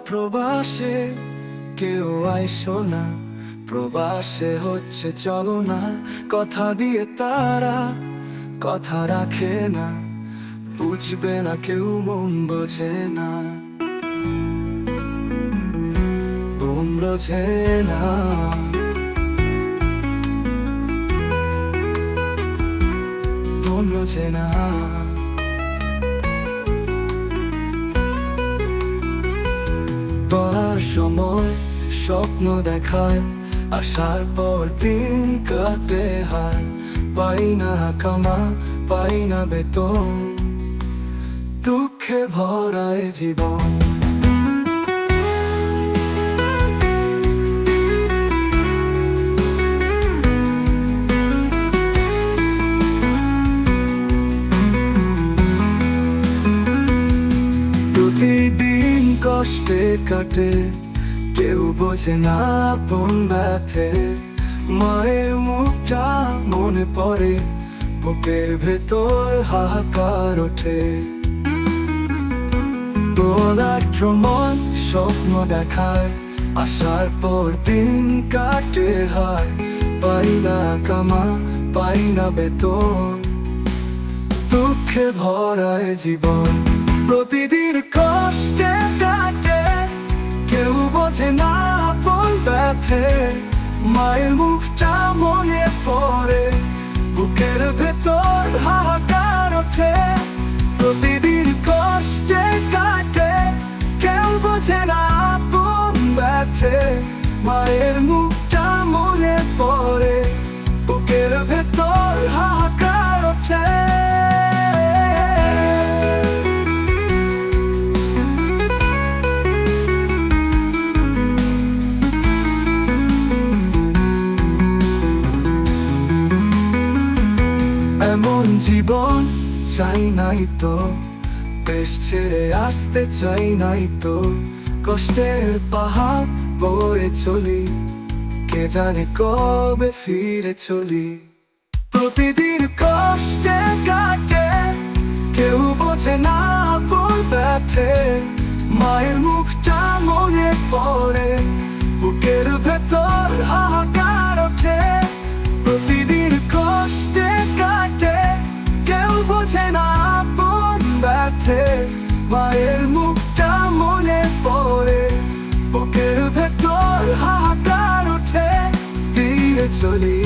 প্রবাসে কেউ আইসো না, প্রবাসে হচ্ছে চলো না। কথা দিয়ে তারা কথা রাখে না, বুঝবে না কেউ মন বোঝে না, মন বোঝে না। মন বোঝে না। পড়ার সময় স্বপ্ন দেখায়, আসার পর দিন কাটে হায়। পাই না কামা, পাই না বেতন, দুঃখে ভরায় জীবন। প্রতিদিন কষ্টে কাটে, কেউ বোঝে না আপন ব্যথে। মায়ের মুখটা মনে পড়ে, বুকের ভেতর হাহাকার ওঠে। বলার মন স্বপ্ন দেখায়, আসার পর দিন কাটে হায়। পাই না কামা, পাই না বেতন, দুঃখে ভরায় জীবন। প্রতিদিন কষ্টে কাটে, কেউ বোঝে না আপন ব্যথে। মায়ের মুখটা মনে পড়ে, বুকের ভেতর হাহাকার ওঠে। প্রতিদিন কষ্টে কাটে, কেউ বোঝে না আপন ব্যথে। মায়ের মুখটা মনে পড়ে, বুকের ভেতর হাহাকার ওঠে। এমন জীবন চাই নাই তো, দেশ ছেড়ে আসতে চাই নাই তো। কষ্টের পাহাড় বয়ে চলি, কে জানে কবে ফিরে চলি। প্রতিদিন কষ্টে কাটে, কেউ বোঝে না আপন ব্যথে। মায়ের মুখটা মনে পড়ে, বুকের ভেতর হাহাকার ওঠে। প্রতিদিন কষ্টে কাটে, কেউ বোঝে না আপন ব্যথে। মায়ের মুখটা মনে পড়ে, বুকের ভেতর হাহাকার ওঠে। ফিরে চলি।